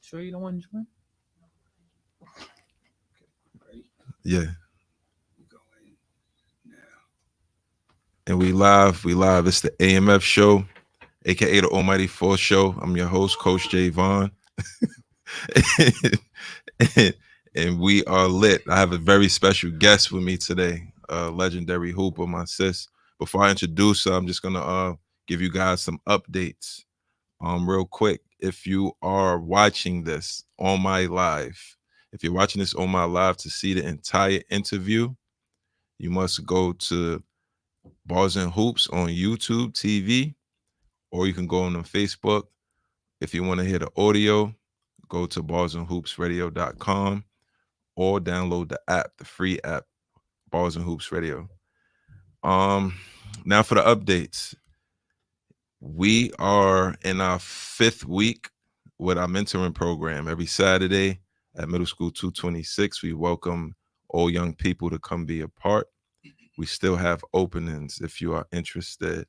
Sure you don't want to join? Ready? Yeah. We going now. And we live. We live. It's the AMF show, aka the Almighty Force Show. I'm your host, Coach J Vaughn. and we are lit. I have a very special guest with me today, legendary hooper, my sis. Before I introduce her, I'm just gonna give you guys some updates. Real quick. If you are watching this on my live, if you're watching this on my live to see the entire interview, you must go to Bars and Hoops on YouTube TV, or you can go on Facebook. If you want to hear the audio, go to barsandhoopsradio.com or download the app, the free app, Bars and Hoops Radio. Um, Now for the updates. We are in our 5th week with our mentoring program. Every Saturday at Middle School 226, we welcome all young people to come be a part. We still have openings if you are interested.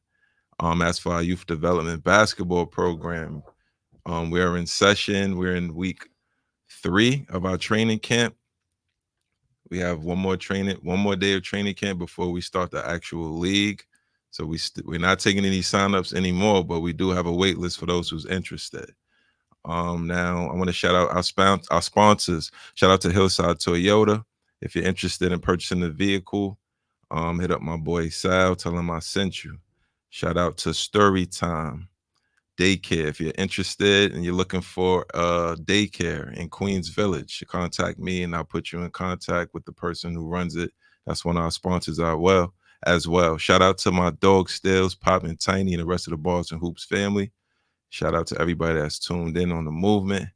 As for our youth development basketball program, we are in session. We're in week 3 of our training camp. We have one more day of training camp before we start the actual league. So we're not taking any signups anymore, but we do have a wait list for those who's interested. Now I want to shout out our sponsors. Shout out to Hillside Toyota. If you're interested in purchasing the vehicle, hit up my boy Sal, tell him I sent you. Shout out to Storytime Daycare. If you're interested and you're looking for daycare in Queens Village, you contact me and I'll put you in contact with the person who runs it. That's one of our sponsors as well. Shout out to my dog Stills, Pop and Tiny, and the rest of the Balls and Hoops family. Shout out to everybody that's tuned in on the movement.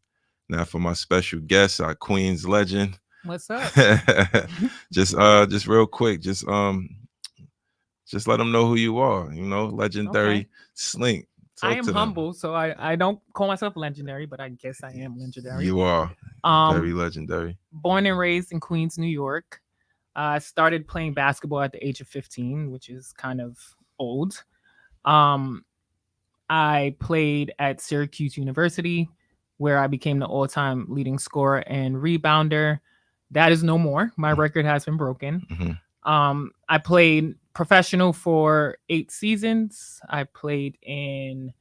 Now for my special guest, our Queens legend. What's up? just real quick, just let them know who you are. Legendary Okay. Slink. I Talk am to them. humble, so I don't call myself legendary, but I guess I am legendary. You are very Um, legendary. Born and raised in Queens, New York. I started playing basketball at the age of 15, which is kind of old. Um, I played at Syracuse University, where I became the all-time leading scorer and rebounder. That is no more. My record has been broken. I played professional for 8 seasons. I played in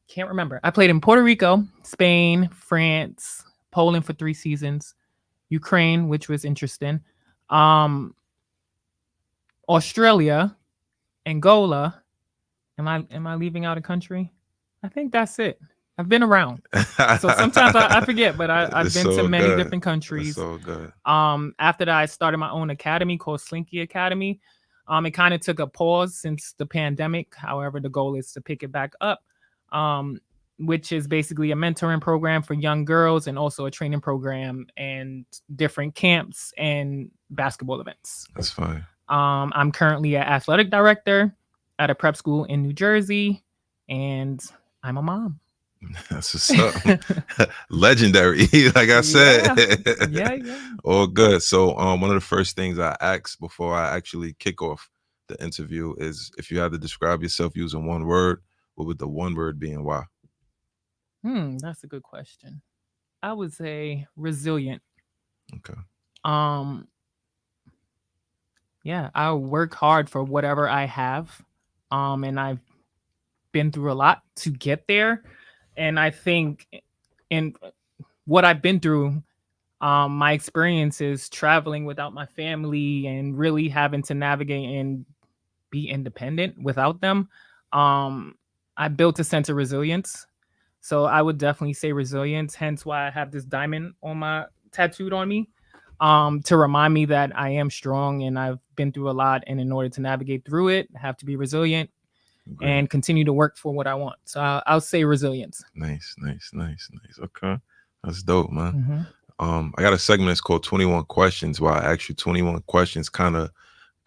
can't remember. I played in Puerto Rico, Spain, France, Poland for 3 seasons, Ukraine, which was interesting, um, Australia, Angola. Am I leaving out a country? I think that's it. I've been around. So sometimes I forget, but I've It's been to so many good. different It's countries. so good. After that, I started my own academy called Slinky Academy. It kind of took a pause since the pandemic. However, the goal is to pick it back up, um, which is basically a mentoring program for young girls and also a training program and different camps and basketball events. That's fine. I'm currently an athletic director at a prep school in New Jersey, and I'm a mom. That's what's up. Legendary, like I said. Yeah. All good. So one of the first things I ask before I actually kick off the interview is if you had to describe yourself using one word, what would the one word be and why? That's a good question. I would say resilient. Okay. Um, yeah, I work hard for whatever I have. And I've been through a lot to get there. And I think in what I've been through, my experiences traveling without my family and really having to navigate and be independent without them, um, I built a sense of resilience. So I would definitely say resilience, hence why I have this diamond on my tattooed on me, to remind me that I am strong and I've been through a lot. And in order to navigate through it, I have to be resilient and continue to work for what I want. So I'll say resilience. Nice. Okay. That's dope, man. Mm-hmm. I got a segment that's called 21 Questions where I ask you 21 questions kind of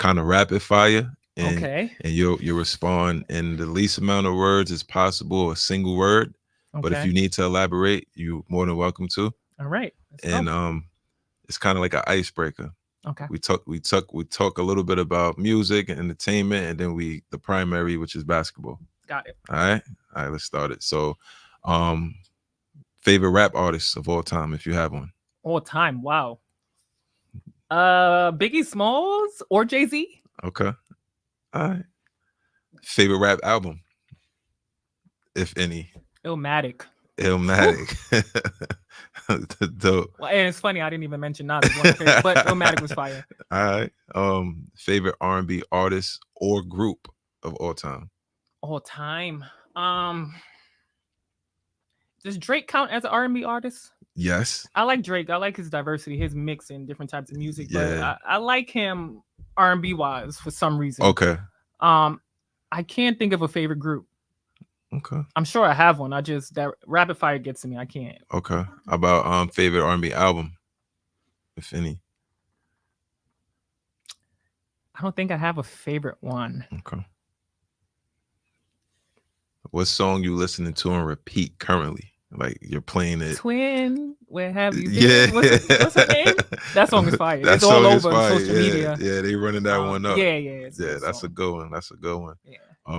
rapid fire. And, Okay. And you'll respond in the least amount of words as possible, a single word. Okay. But if you need to elaborate, you're more than welcome to. All right. And it's kind of like an icebreaker. Okay. We talk a little bit about music and entertainment, and then the primary, which is basketball. Got it. All right, let's start it. So, Favorite rap artist of all time, if you have one. All time. Wow. Biggie Smalls or Jay-Z? Okay. All right. Favorite rap album, if any. Illmatic. Illmatic. Dope. Well, and it's funny, I didn't even mention Nas as one of my favorites, but Illmatic was fire. All right. Favorite R&B artist or group of all time. All time. Does Drake count as an R&B artist? Yes. I like Drake. I like his diversity, his mix in different types of music. But Yeah. I like him R&B wise for some reason. Okay. I can't think of a favorite group. Okay. I'm sure I have one. I just that rapid fire gets to me. I can't. Okay. How about favorite R&B album, if any. I don't think I have a favorite one. Okay. What song you listening to and repeat currently? Like you're playing it. Twin, where have you been? Yeah. What's her name? That song is fire. That It's all song is over fire. social Yeah. media. Yeah, they running that one up. Yeah. Yeah, that's a good one. That's a good one. Yeah.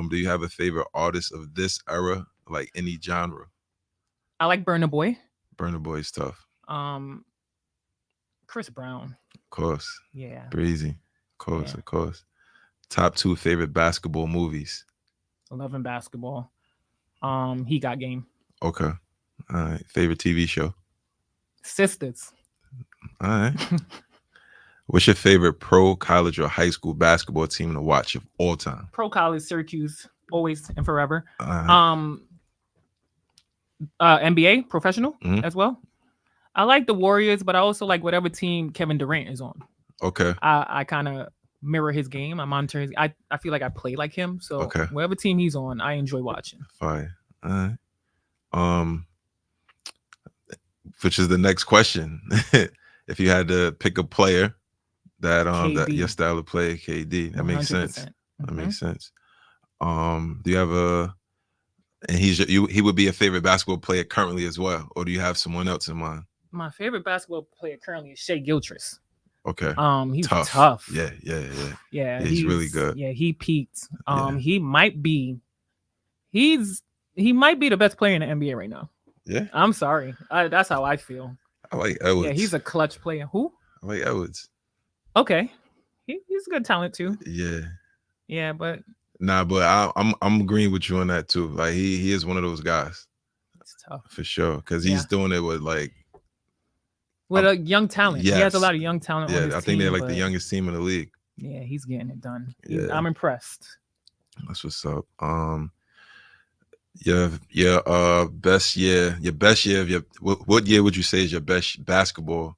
Do you have a favorite artist of this era, like any genre? I like Burna Boy. Burna Boy's tough. Chris Brown. Of course. Yeah. Breezy. Of course, Yeah. of course. Top 2 favorite basketball movies. Loving basketball. He Got Game. Okay. All right. Favorite TV show. Sisters. All right. What's your favorite pro, college, or high school basketball team to watch of all time? Pro college, Syracuse, always and forever. Right. NBA, professional Mhm. as well. I like the Warriors, but I also like whatever team Kevin Durant is on. Okay. I kind of mirror his game. I monitor his. I feel like I play like him. So Okay. whatever team he's on, I enjoy watching. Fine. All right. Which is the next question. If you had to pick a player that that KD. your style of play, KD, that makes sense. 100%. That Mhm. makes sense. Do you have and he would be a favorite basketball player currently as well, or do you have someone else in mind? My favorite basketball player currently is Shea Gilchrist. Okay. He's tough. Yeah, he's really good. Yeah, he peaked. Yeah. He might be the best player in the NBA right now. Yeah. I'm sorry. That's how I feel. I like Edwards. Yeah, he's a clutch player. Who? I like Edwards. Okay. He's a good talent too. Yeah. Yeah, but Nah, but I'm agreeing with you on that too. Like he is one of those guys it's tough. for sure, because he's doing it with like a young talent. Yes. He has a lot of young talent. Yeah, on his I think they're team, like the youngest team in the league. Yeah, he's getting it done. Yeah. I'm impressed. That's what's up. Your best year of your what year would you say is your best basketball?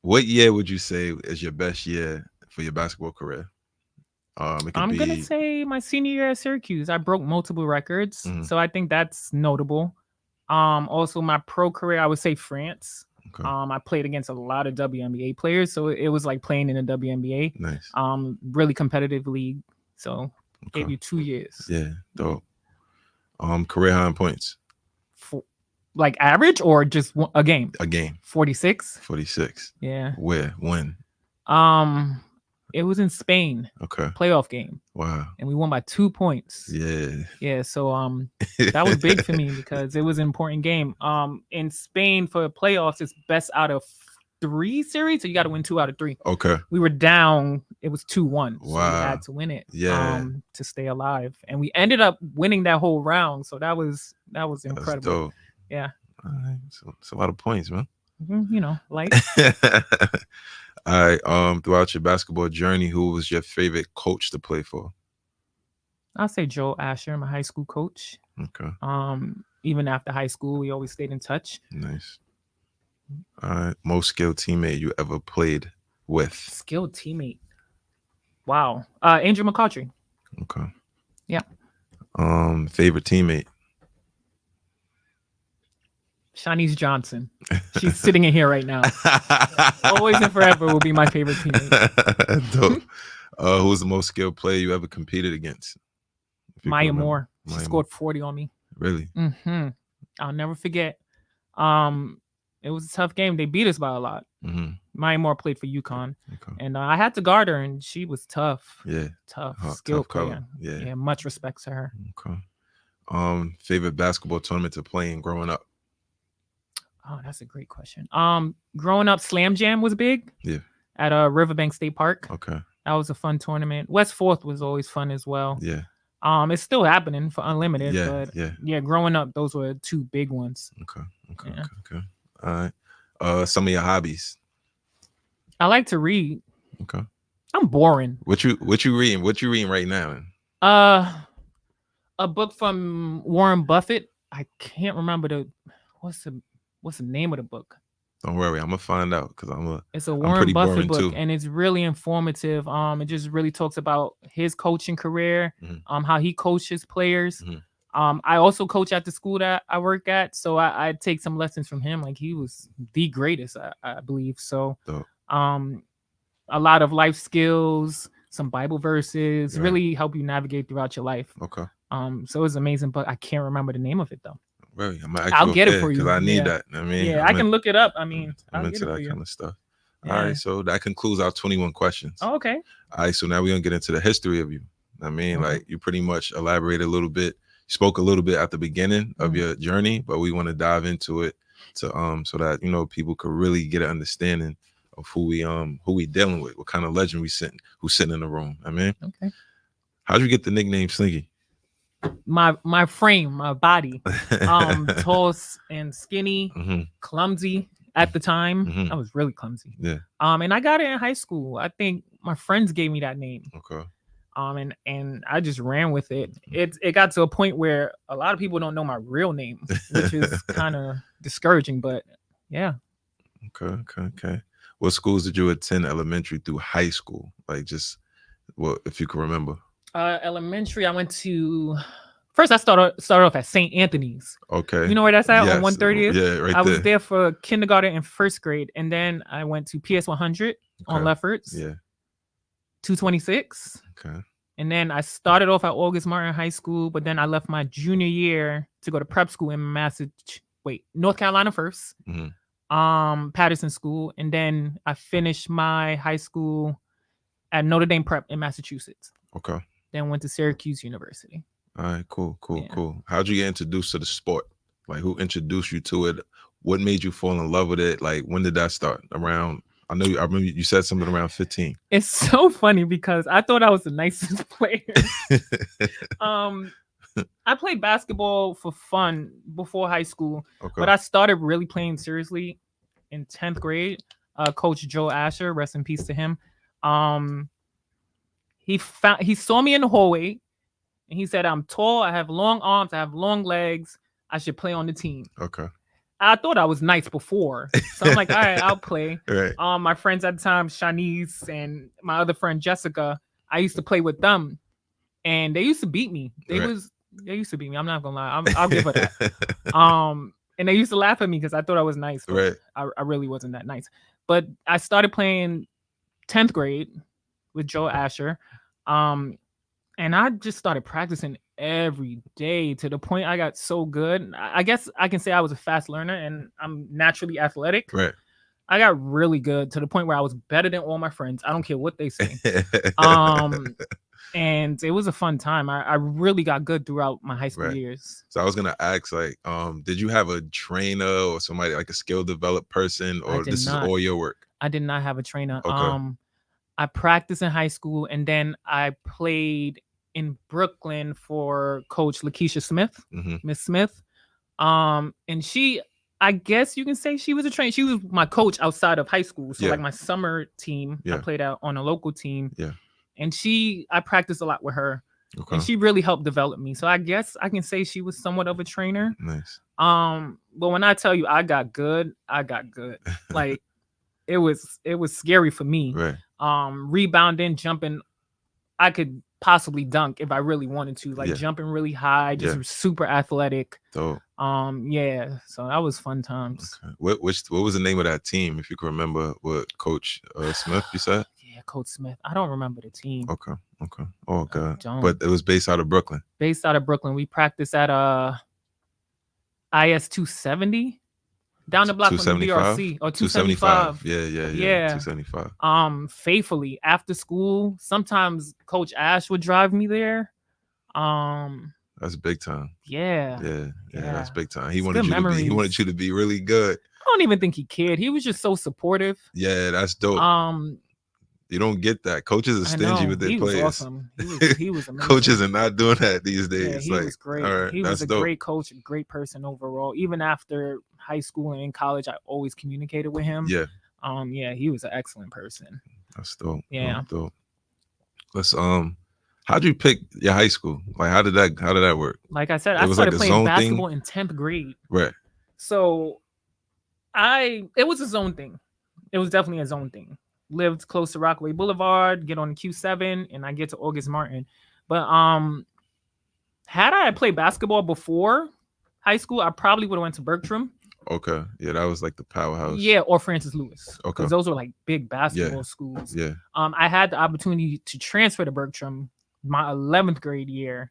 What year would you say is your best year for your basketball career? I'm gonna say my senior year at Syracuse. I broke multiple records, Mhm. so I think that's notable. Also my pro career, I would say France. Okay. I played against a lot of WNBA players, so it was like playing in the WNBA. Nice. Really competitive league. So Okay. gave you 2 years. Yeah, dope. Career high in points. Like average or just a game? A game. 46. 46. Yeah. Where? When? It was in Spain. Okay. Playoff game. Wow. And we won by 2 points. Yeah. Yeah. So that was big for me because it was an important game. In Spain for playoffs, it's best out of 3 series, so you got to win 2 out of 3. Okay. We were down. It was 2-1. So we Wow. had to win it. Yeah. To stay alive, and we ended up winning that whole round. So that was incredible. That's dope. Yeah. All right. So it's a lot of points, man. You know, like. All right. Throughout your basketball journey, who was your favorite coach to play for? I'll say Joe Asher, my high school coach. Okay. Even after high school, we always stayed in touch. Nice. All right. Most skilled teammate you ever played with? Skilled teammate. Wow. Angel McCautry. Okay. Yeah. Favorite teammate? Shanice Johnson. She's sitting in here right now. Always and forever will be my favorite teammate. Dope. Who's the most skilled player you ever competed against? Maya Moore. She scored 40 on me. Really? Mm-hmm. I'll never forget. It was a tough game. They beat us by a lot. Mm-hmm. Maya Moore played for UConn. Okay. And I had to guard her, and she was tough. Yeah. Tough. Tough Skilled color. player. Yeah. Yeah. Much respect to her. Okay. Favorite basketball tournament to play in growing up? Oh, that's a great question. Growing up, Slam Jam was big Yeah. at Riverbank State Park. Okay. That was a fun tournament. West Fourth was always fun as well. Yeah. It's still happening for Unlimited, Yeah. but Yeah. yeah, growing up, those were two big ones. Okay. Okay. Yeah, Okay. Okay. All right. Some of your hobbies. I like to read. Okay. I'm boring. What you reading? What you reading right now? Uh, a book from Warren Buffett. I can't remember what's the what's the name of the book. Don't worry, I'm gonna find out because It's a I'm Warren pretty Buffett boring book, too. and it's really informative. It just really talks about his coaching career, Mhm. how he coaches players. Mhm. I also coach at the school that I work at, so I take some lessons from him. Like he was the greatest, I believe. So, Dope. um, a lot of life skills, some Bible verses, Right. really help you navigate throughout your life. Okay. So it's amazing, but I can't remember the name of it though. Very. I'm gonna ask I'll you a get it pair for because you. I need Yeah, that. I mean, yeah, I can look it up. I mean, I'm I'll get into it for that you. kind of stuff. All Yeah. right, so that concludes our 21 questions. Oh, okay. All right, so now we're gonna get into the history of you. I mean, Okay. like you pretty much elaborated a little bit, spoke a little bit at the beginning of your journey, but we want to dive into it to so that people could really get an understanding of who we dealing with, what kind of legend who's sitting in the room. I mean, Okay. how'd you get the nickname Slinky? My frame, my body, tall and skinny, Mm-hmm. clumsy at the time. Mhm. I was really clumsy. Yeah. And I got it in high school. I think my friends gave me that name. Okay. And I just ran with it. It got to a point where a lot of people don't know my real name, which is kind of discouraging. But yeah. Okay. Okay. Okay. What schools did you attend elementary through high school? Like just what if you can remember? Elementary, I went to. First, I started off at St. Anthony's. Okay. You know where that's at on Yes. 130th? Yeah, right I was there. there for kindergarten and first grade, and then I went to PS 100 on Okay. Lefferts, Yeah. 226. Okay. And then I started off at August Martin High School, but then I left my junior year to go to prep school in North Carolina first, Patterson School, and then I finished my high school at Notre Dame Prep in Massachusetts. Okay. Then went to Syracuse University. All right, cool, cool, Yeah. cool. How'd you get introduced to the sport? Like, who introduced you to it? What made you fall in love with it? Like, when did that start? Around, I remember you said something around 15. It's so funny because I thought I was the nicest player. I played basketball for fun before high school, Okay. but I started really playing seriously in 10th grade. Coach Joe Asher, rest in peace to him. He saw me in the hallway and he said, I'm tall, I have long arms, I have long legs, I should play on the team. Okay. I thought I was nice before. So I'm like, all right, I'll play. Right. My friends at the time, Shanice and my other friend Jessica, I used to play with them. And they used to beat me. They used to beat me. I'm not gonna lie. I'll give her that. And they used to laugh at me because I thought I was nice. But Right. I really wasn't that nice. But I started playing 10th grade with Joe Asher. And I just started practicing every day to the point I got so good. I guess I can say I was a fast learner and I'm naturally athletic. Right. I got really good to the point where I was better than all my friends. I don't care what they say. And it was a fun time. I really got good throughout my high school years. So I was gonna ask, like, did you have a trainer or somebody like a skill developed person, or this is all your work? I did not have a trainer. Okay. I practiced in high school and then I played in Brooklyn for Coach Lakeisha Smith, Miss Smith. And she, I guess you can say she was a trainer. She was my coach outside of high school. So like my summer team, I played out on a local team. Yeah. And I practiced a lot with her. Okay. And she really helped develop me. So I guess I can say she was somewhat of a trainer. Nice. But when I tell you I got good. Like it was scary for me. Right. Rebounding, jumping, I could possibly dunk if I really wanted to. Like jumping really high, just super athletic. So yeah. So that was fun times. Okay. What was the name of that team, if you can remember? What Coach Smith you said? Yeah, Coach Smith. I don't remember the team. Okay. Oh God. But it was based out of Brooklyn. Based out of Brooklyn. We practiced at IS 270 down the block from the BRC or 275. Yeah. 275. Faithfully after school. Sometimes Coach Ash would drive me there. That's big time. Yeah. That's big time. He It's wanted good you to be really good. don't even think he cared. He was just so supportive. Yeah, that's dope. Um, You don't get that. Coaches are I stingy know with their he was players. awesome. He was Coaches amazing. are not doing that these Yeah, days. he Like, was great. all right, He was that's a dope. great coach, a great person overall. Even after high school and in college, I always communicated with him. Yeah, Yeah, he was an excellent person. that's dope. Dope, Yeah. dope. Let's how'd you pick your high school? Like, how did that work? Like I said, It I was like started a playing zone thing, basketball in 10th grade. right? So it was a zone thing. It was definitely a zone thing. Lived close to Rockaway Boulevard, get on Q7, and I get to August Martin. But had I played basketball before high school, I probably would have went to Bertram. Okay, yeah, that was like the powerhouse. Yeah, or Francis Lewis, Okay, because those were like big yeah, basketball schools. yeah, I had the opportunity to transfer to Bertram my 11th grade year,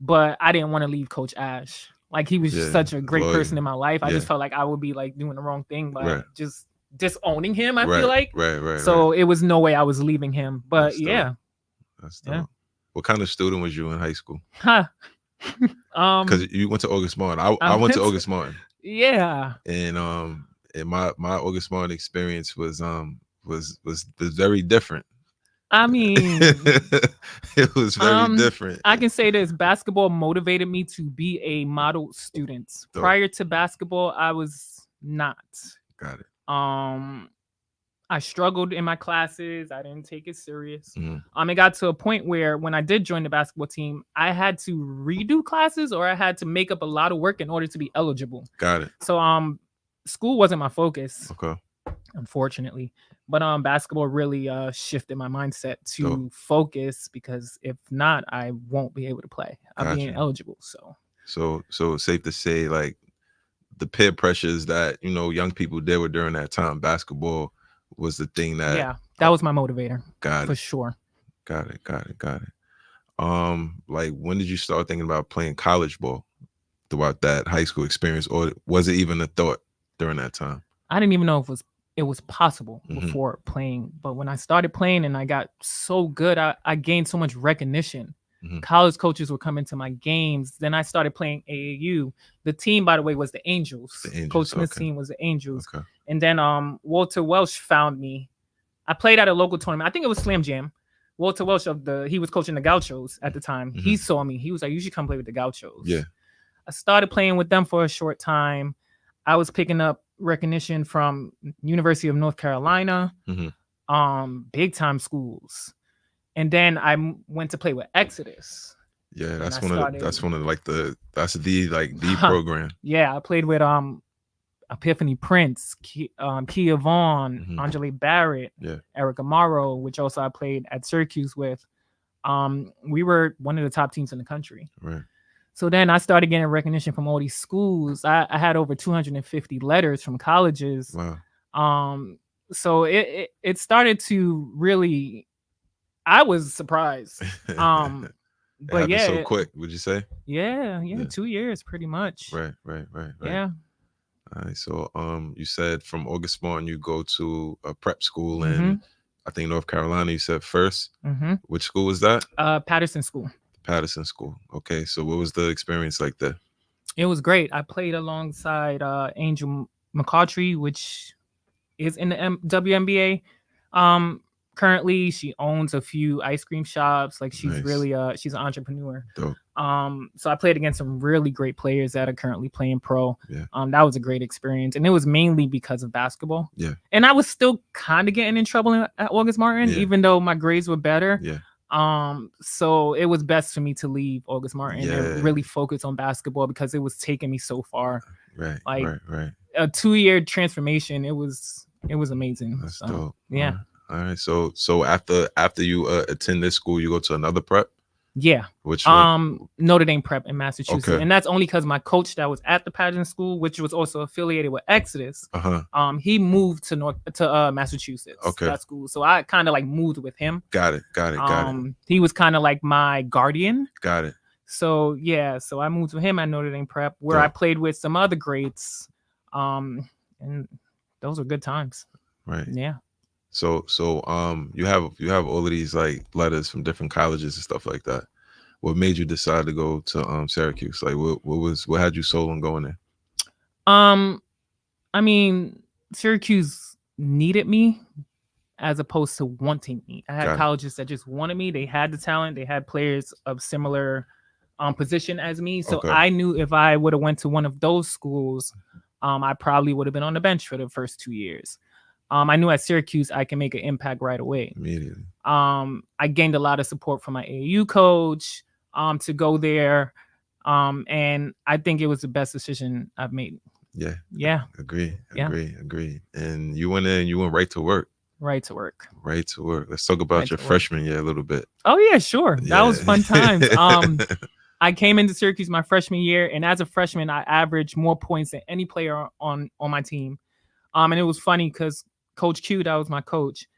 but I didn't want to leave Coach Ash. Like he was yeah. such a great Loyal. person in my life. I Yeah, just felt like I would be like doing the wrong thing by right, just disowning him. I feel right, like right, right, right. so it was no way I was leaving him. But That's dope. yeah, That's yeah. dope. What kind of student was you in high school? Huh. Because you went to August Martin. I went to August Martin, Yeah. and my August Martin experience was very different. I mean, It was very different. I can say this: basketball motivated me to be a model student. Dope. Prior to basketball, I was not. Got it. I struggled in my classes. I didn't take it serious. Mhm. It got to a point where when I did join the basketball team, I had to redo classes or I had to make up a lot of work in order to be eligible. Got it. So school wasn't my focus, Okay. unfortunately. But basketball really shifted my mindset to Dope. focus, because if not, I won't be able to play. I'm being Gotcha. eligible. So So it's safe to say, like, the peer pressures that young people deal with during that time, basketball was the thing that yeah, that was my motivator. got For it. sure. Got it. Got it. Got it. Like, when did you start thinking about playing college ball throughout that high school experience, or was it even a thought during that time? I didn't even know if it was possible Mhm. before playing. But when I started playing and I got so good, I gained so much recognition. Mhm. College coaches would come into my games. Then I started playing AAU. The team, by the way, was the Angels. The Angels, Coach Smith's okay. team was the Angels. Okay. And then Walter Welsh found me. I played at a local tournament. I think it was Slam Jam. Walter Welsh he was coaching the Gauchos at the time. He saw me. He was like, "You should come play with the Gauchos." Yeah. I started playing with them for a short time. I was picking up recognition from University of North Carolina, big time schools. And then I went to play with Exodus. Yeah, And that's I that's one of like the the Huh. program. Yeah, I played with Epiphany Prince, Kia Vaughn, Mhm. Angela Barrett, Yeah. Erica Morrow, which also I played at Syracuse with. We were one of the top teams in the country. Right. So then I started getting recognition from all these schools. I had over 250 letters from colleges. Wow. So it started to really. I was surprised. It But happened yeah, so quick. Would you say? yeah, Yeah. 2 years pretty much. Right. Yeah. All right. So you said from August Martin you go to a prep school Mhm. in, I think, North Carolina. You said first. Mhm. Which school was that? Patterson School. Patterson School. Okay. So what was the experience like there? It was great. I played alongside Angel McCautry, which is in the WNBA. Currently she owns a few ice cream shops. Like she's Nice. really she's an entrepreneur. Dope. So I played against some really great players that are currently playing pro. Yeah. That was a great experience, and it was mainly because of basketball. Yeah. And I was still kind of getting in trouble at August Martin, Yeah. even though my grades were better. Yeah. So it was best for me to leave August Martin Yeah. and really focus on basketball, because it was taking me so far. Right. Like, right. A 2-year transformation. It was amazing. That's So, dope. yeah. All right. So after you attend this school, you go to another prep. Yeah. Which one? Notre Dame Prep in Massachusetts. Okay. And that's only because my coach that was at the pageant school, which was also affiliated with Exodus, he moved to Massachusetts. Okay. That school. So I kind of like moved with him. Got it. He was kind of like my guardian. Got it. So yeah, so I moved with him at Notre Dame Prep, where I played with some other greats. And those were good times. Right. Yeah. So you have all of these like letters from different colleges and stuff like that. What made you decide to go to Syracuse? Like what had you sold on going there? I mean, Syracuse needed me as opposed to wanting me. I had Got it. colleges that just wanted me. They had the talent. They had players of similar position as me. So Okay. I knew if I would have went to one of those schools, I probably would have been on the bench for the first 2 years. I knew at Syracuse I can make an impact right away. Immediately. I gained a lot of support from my AAU coach to go there. And I think it was the best decision I've made. Yeah. Yeah. Agree. Yeah. Agree. And you went in. You went right to work. Right to work. Right to work. Let's talk about Right your to work. freshman year a little bit. Oh yeah, sure. That Yeah. was fun times. I came into Syracuse my freshman year, and as a freshman, I averaged more points than any player on my team. And it was funny because Coach Q, that was my coach.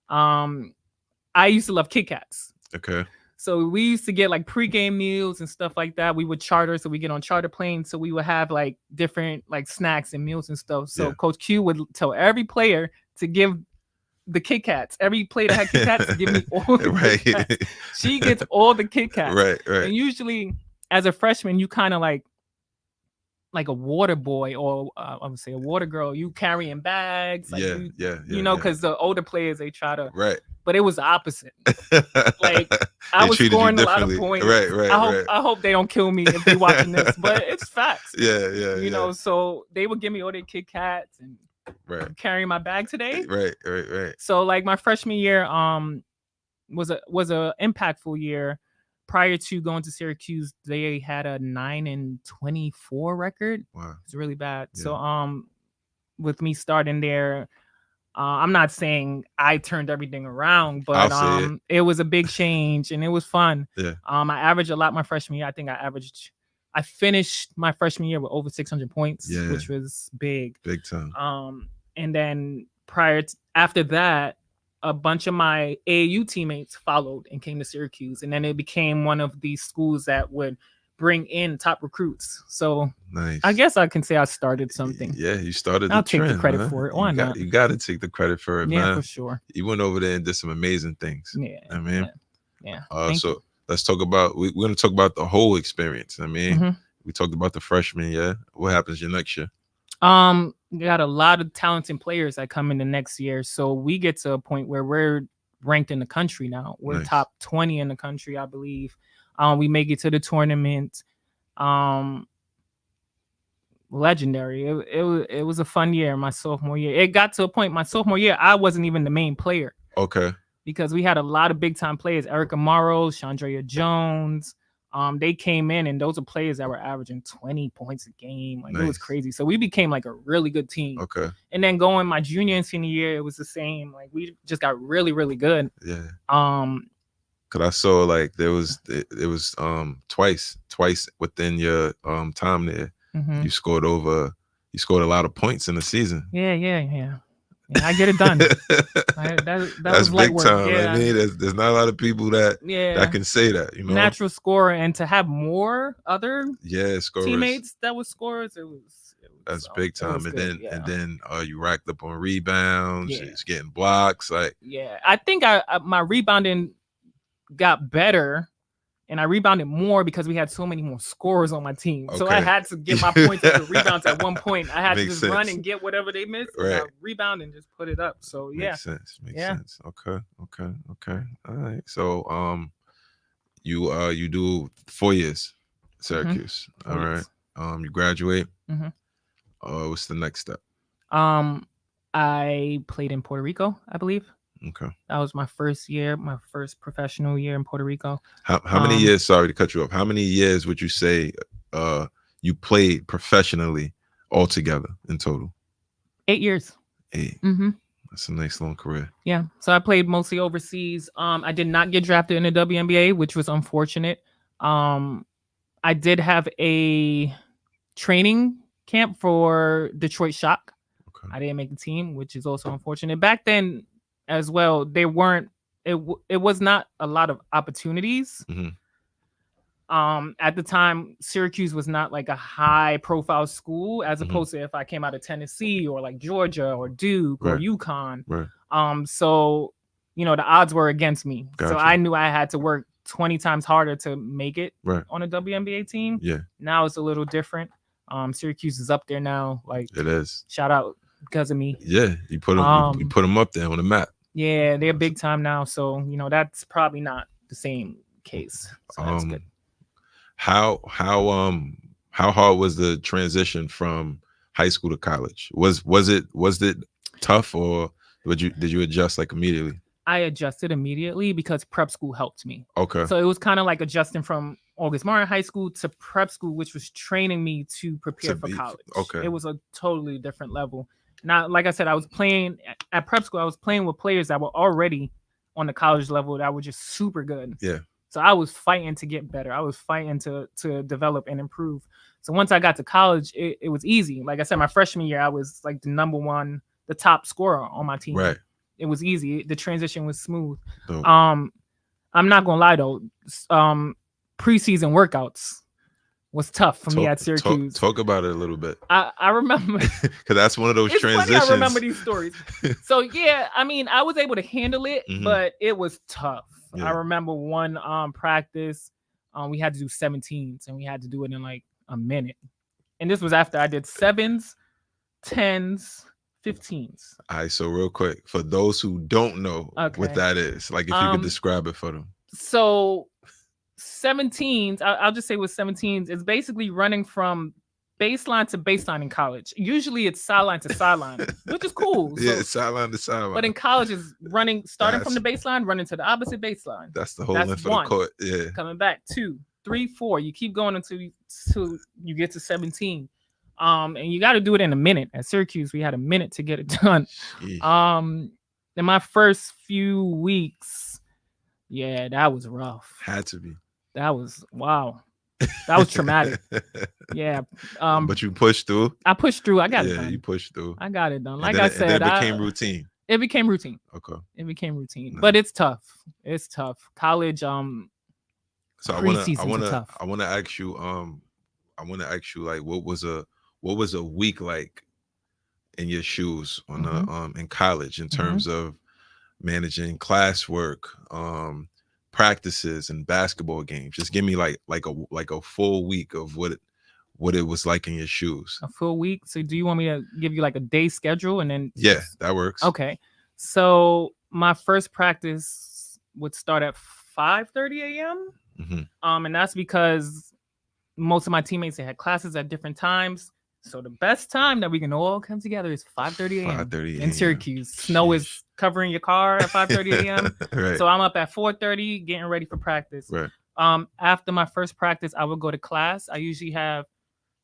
I used to love Kit Kats. Okay. So we used to get like pregame meals and stuff like that. We would charter, so we get on charter planes. So we would have like different like snacks and meals and stuff. So Yeah. Coach Q would tell every player to give the Kit Kats. Every player that had Kit Kats, give me all the Right. Kit Kats. She gets all the Kit Kats. Right. And usually, as a freshman, you kind of like a water boy or I would say a water girl. You carrying bags, like you know, because the older players they try to. Right. But it was the opposite. Like I was scoring a lot of points. Right. I hope they don't kill me if they watching this, but it's facts. Yeah. You know, so they would give me all their Kit Kats and carry my bag today. Right. So like my freshman year was a impactful year. Prior to going to Syracuse, they had a 9-24 record. Wow. It's really bad. Yeah. So with me starting there, I'm not saying I turned everything around, but it was a big change and it was fun. Yeah. I averaged a lot my freshman year. I think I finished my freshman year with over 600 points, which was big. Big time. And then after that, a bunch of my AAU teammates followed and came to Syracuse, and then it became one of these schools that would bring in top recruits. So nice. I guess I can say I started something. Yeah, you started. I'll take the credit for it. Why not? You got to take the credit for it, man. Yeah, for sure. You went over there and did some amazing things. Yeah, I mean, yeah. So let's talk about. We're going to talk about the whole experience. I mean, we talked about the freshman year. What happens your next year? We got a lot of talented players that come in the next year. So we get to a point where we're ranked in the country now. We're top 20 in the country, I believe. We make it to the tournament. Legendary. It was a fun year, my sophomore year. It got to a point my sophomore year, I wasn't even the main player. Okay. Because we had a lot of big time players. Erica Morrow, Chandrea Jones. They came in and those are players that were averaging 20 points a game. Like it was crazy. So we became like a really good team. Okay. And then going my junior and senior year, it was the same. Like we just got really, really good. Yeah. Cause I saw like it was twice within your time there. You scored a lot of points in the season. Yeah, I get it done. That That's was light big work. time. Yeah. I mean, there's not a lot of people that can say that. You know, natural scorer, and to have more other scorers. teammates that were scorers, it was that's big time. And good, then you racked up on rebounds. It's getting blocks. Like I think my rebounding got better. And I rebounded more because we had so many more scorers on my team. Okay. So I had to get my points and rebounds at one point. I had to just run and get whatever they missed. Right. And I rebound and just put it up. So Makes sense. Makes sense. Okay. All right. So you do 4 years, Syracuse. All right. You graduate. What's the next step? I played in Puerto Rico, I believe. Okay. That was my first year, my first professional year in Puerto Rico. How many years, sorry to cut you off, how many years would you say you played professionally altogether in total? 8 years. 8. That's a nice long career. Yeah. So I played mostly overseas. I did not get drafted in the WNBA, which was unfortunate. I did have a training camp for Detroit Shock. Okay. I didn't make the team, which is also unfortunate. Back then, as well, there weren't it was not a lot of opportunities. At the time, Syracuse was not like a high profile school as opposed to if I came out of Tennessee or like Georgia or Duke or UConn. Right. So the odds were against me. Gotcha. So I knew I had to work 20 times harder to make it on a WNBA team. Yeah. Now it's a little different. Syracuse is up there now. Like, It is. shout out because of me. Yeah, you Um, put them up there on the map. yeah, they're big time now. So, that's probably not the same case. So that's good. Um, how hard was the transition from high school to college? Was it tough, or did you adjust like immediately? I adjusted immediately because prep school helped me. Okay. So it was kind of like adjusting from August Martin High School to prep school, which was training me to prepare To for be college. okay. It was a totally different level. Now, like I said, I was playing at prep school. I was playing with players that were already on the college level that were just super good. Yeah. So I was fighting to get better. I was fighting to develop and improve. So once I got to college, it was easy. Like I said, my freshman year, I was like the number one, the top scorer on my team. Right. It was easy. The transition was smooth. Dope. I'm not gonna lie though. Preseason workouts was tough for me at Syracuse. Talk about it a little bit. I remember because that's one of those it's transitions. funny I remember these stories. So yeah, I mean, I was able to handle it, but it was tough. Yeah. I remember one practice, we had to do 17s and we had to do it in like a minute. And this was after I did 7s, 10s, 15s. All right, so real quick, for those who don't know what that is, like if you could describe it for them. So 17s, I'll just say with 17s, it's basically running from baseline to baseline in college. Usually it's sideline to sideline, which is cool. Yeah, it's sideline to sideline. But in college, it's starting from the baseline, running to the opposite baseline. That's the whole length of the court. Yeah. Coming back 2, 3, 4. You keep going until you get to 17. And you got to do it in a minute. At Syracuse, we had a minute to get it done. In my first few weeks, yeah, that was rough. Had to be. That was wow. That was traumatic. Yeah. But you pushed through. I pushed through. I got it done. Yeah, you pushed through. I got it done. Like I said, it became routine. It became routine. Okay. It became routine. Nice. But it's tough. It's tough. College, so I want to ask you like what was a week like in your shoes on in college in terms of managing classwork, practices and basketball games. Just give me like a full week of what it was like in your shoes. A full week. So do you want me to give you like a day schedule and then Yeah, that works. Okay. So my first practice would start at 5:30 a.m. And that's because most of my teammates, they had classes at different times. So the best time that we can all come together is 5:30 a.m. 5:30 in Syracuse. Snow is covering your car at 5:30 a.m. Right. So I'm up at 4:30 getting ready for practice. Right. After my first practice, I would go to class. I usually have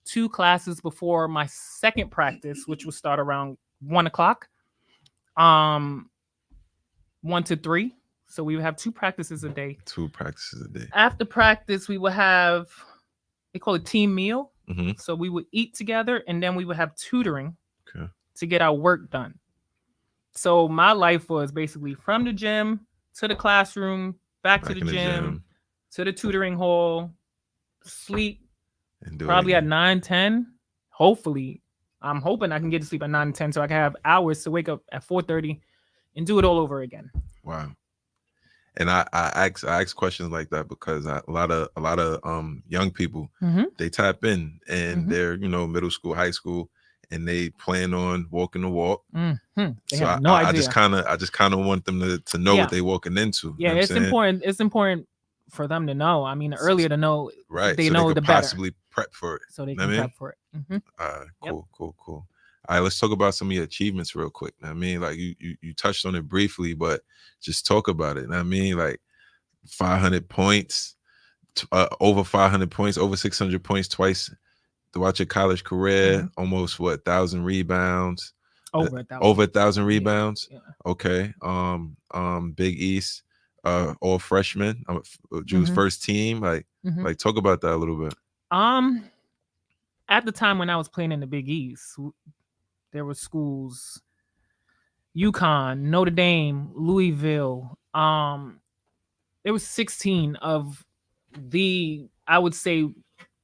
2 classes before my second practice, which will start around 1 o'clock. 1 to 3. So we would have 2 practices a day. 2 practices a day. After practice, we would have, they call it team meal. So we would eat together and then we would have tutoring to get our work done. So my life was basically from the gym to the classroom, back to the gym, to the tutoring hall, sleep, and probably at 9, 10. Hopefully, I'm hoping I can get to sleep at 9 and 10 so I can have hours to wake up at 4:30 and do it all over again. Wow. And I ask questions like that because a lot of young people, they tap in and they're middle school, high school, and they plan on walking the walk. So I just kind of want them to know what they're walking into. Yeah, it's important. It's important for them to know. I mean, the earlier to know, right? They so know they the possibly better. Prep for it. So they can prep for it. Cool. All right, let's talk about some of your achievements real quick. I mean, like you touched on it briefly, but just talk about it. I mean, like 500 points, over 500 points, over 600 points twice throughout your college career. Almost 1,000 rebounds. Over 1,000 rebounds. Yeah. Okay. Big East, all freshmen. Drew's first team. Like talk about that a little bit. At the time when I was playing in the Big East, there were schools, UConn, Notre Dame, Louisville. There was 16 of the, I would say,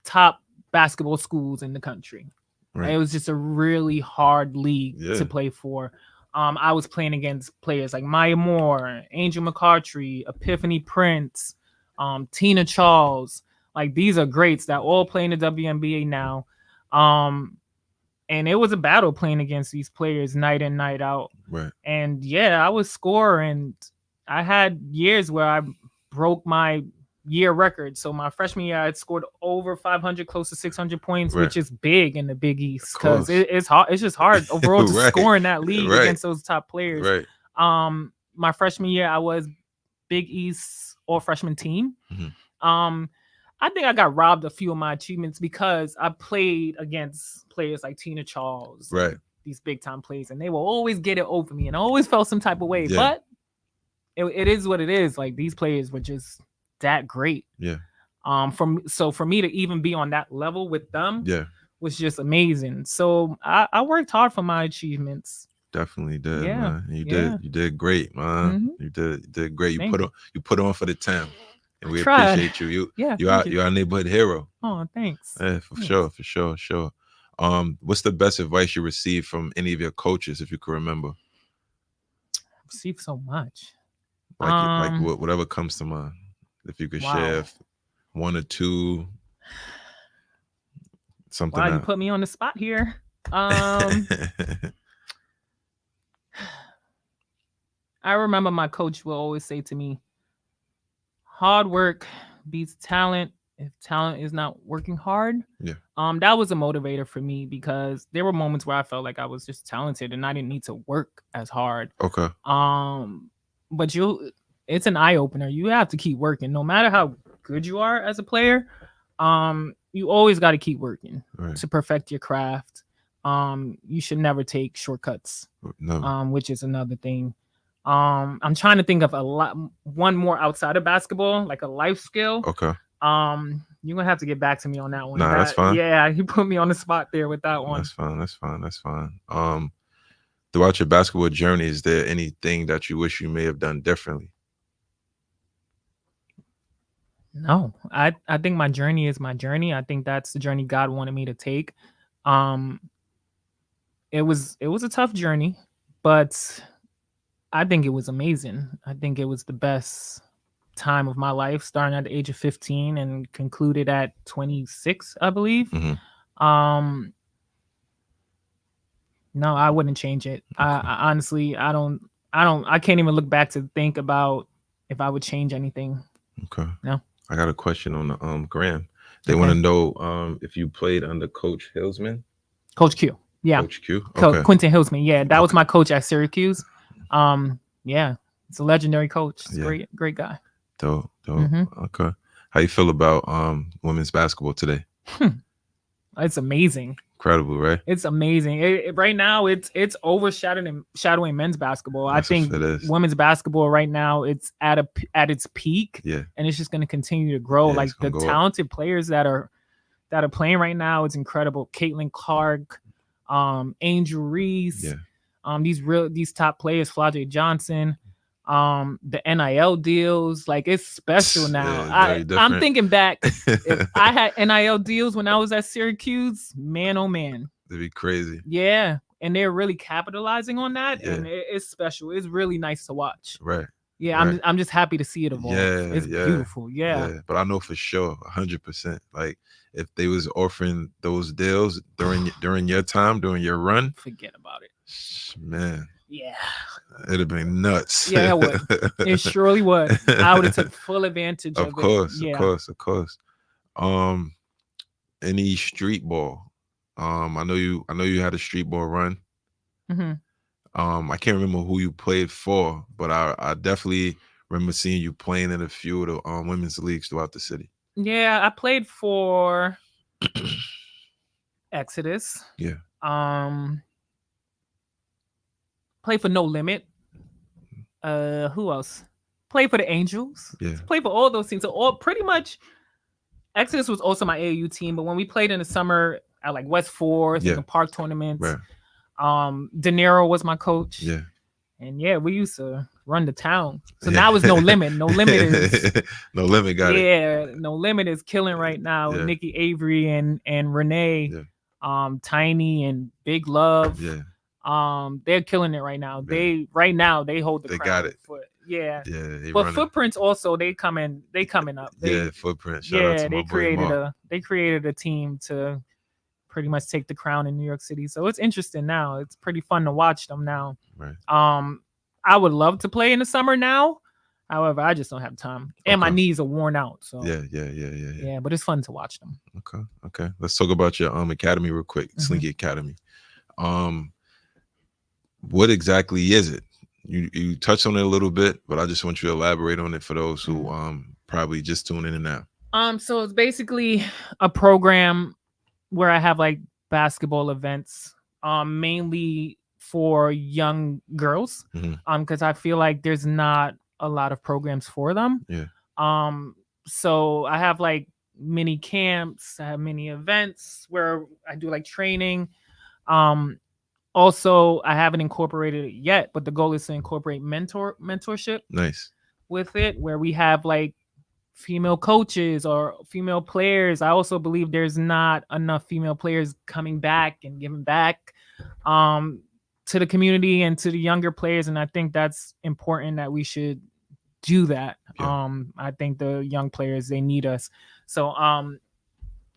top basketball schools in the country. Right. It was just a really hard league to play for. I was playing against players like Maya Moore, Angel McCartry, Epiphany Prince, Tina Charles. Like, these are greats that all play in the WNBA now. Um, and it was a battle playing against these players night in, night out. Right. And yeah, I would score, and I had years where I broke my year record. So my freshman year, I had scored over 500, close to 600 points, Right. which is big in the Big Of East because course. it's hard. It's just hard overall to Right. score in that league Right. against those top players. Right. My freshman year, I was Big East all freshman team. Mhm. I think I got robbed a few of my achievements because I played against players like Tina Charles, and Right. these big time players, and they will always get it over me, and I always felt some type of way. Yeah. But it is what it is. Like these players were just that great. Yeah. For me to even be on that level with them Yeah. was just amazing. So I worked hard for my achievements. Definitely did, Yeah, man. You yeah. did great, man. Mm-hmm. You did great. Thank You put on for the town. And we Tried. appreciate you. Yeah, You thank are you. you're our neighborhood hero. Oh, thanks. Yeah, for Thanks. sure, for sure, sure. What's the best advice you received from any of your coaches, if you can remember? Received so much. Like whatever comes to mind. If you could share Wow. one or two, something Wow, you out. put me on the spot here. I remember my coach will always say to me, hard work beats talent if talent is not working hard. Yeah. That was a motivator for me because there were moments where I felt like I was just talented and I didn't need to work as hard. Okay. But it's an eye opener. You have to keep working no matter how good you are as a player. You always got to keep working Right. to perfect your craft. You should never take shortcuts. No. Which is another thing. I'm trying to think of one more outside of basketball, like a life skill. Okay. You're gonna have to get back to me on that one. Nah, that's fine. Yeah, you put me on the spot there with that one. That's fine. That's fine. That's fine. Throughout your basketball journey, is there anything that you wish you may have done differently? No, I think my journey is my journey. I think that's the journey God wanted me to take. It was a tough journey, but I think it was amazing. I think it was the best time of my life, starting at the age of 15 and concluded at 26, I believe. Mhm. No, I wouldn't change it. I honestly, I can't even look back to think about if I would change anything. Okay. No. I got a question on the Graham. They want to know if you played under Coach Hillsman. Coach Q. Yeah. Coach Q. Okay. Quentin Hillsman. Yeah, that was my coach at Syracuse. Yeah, it's a legendary coach. It's great guy. Dope. Okay. How you feel about women's basketball today? It's amazing. Incredible, right? It's amazing. Right now, it's shadowing men's basketball. I think women's basketball right now it's at its peak. Yeah. And it's just going to continue to grow. Like the talented players that are playing right now, it's incredible. Caitlin Clark, Angel Reese. Yeah. These top players, Flajay Johnson. The NIL deals, like it's special now. I'm thinking back, if I had NIL deals when I was at Syracuse, man, oh man, it'd be crazy. Yeah, and they're really capitalizing on that, and it's special. It's really nice to watch. Right. Yeah, right. I'm just happy to see it evolve. It's beautiful. Yeah. But I know for sure, 100%. Like if they was offering those deals during your time, during your run, forget about it, man. Yeah. It'd have been nuts. Yeah, it would. It surely would. I would have took full advantage of course, it. Of course. Any street ball? I know you had a street ball run. Mm-hmm. I can't remember who you played for, but I definitely remember seeing you playing in a few of the women's leagues throughout the city. Yeah, I played for Exodus. Yeah. Played for No Limit. Who else? Played for the Angels. Yeah. Played for all those teams. So all pretty much Exodus was also my AAU team, but when we played in the summer at like West Forest and the park tournaments, De Niro was my coach. Yeah. And yeah, we used to run the town. So now it's No Limit. No Limit is No Limit got it. Yeah, No Limit is killing right now. Yeah. Nikki Avery and Renee, Tiny and Big Love. Yeah. They're killing it right now. Yeah. They hold the crown. They got it. Yeah. Yeah. But Footprints also they coming up. Footprints. Shout out to my they created a team to pretty much take the crown in New York City. So it's interesting now. It's pretty fun to watch them now. Right. I would love to play in the summer now. However, I just don't have time, and my Okay. knees are worn out. So Yeah. yeah, but it's fun to watch them. Okay. Let's talk about your academy real quick. Slinky Academy. Um, what exactly is it? You touched on it a little bit, but I just want you to elaborate on it for those who probably just tuning in now. So it's basically a program where I have like basketball events, mainly for young girls, because I feel like there's not a lot of programs for them. Yeah. So I have like mini camps, I have mini events where I do like training. Also, I haven't incorporated it yet, but the goal is to incorporate mentorship Nice. with it, where we have like female coaches or female players. I also believe there's not enough female players coming back and giving back to the community and to the younger players, and I think that's important that we should do that. Yeah. I think the young players, they need us. So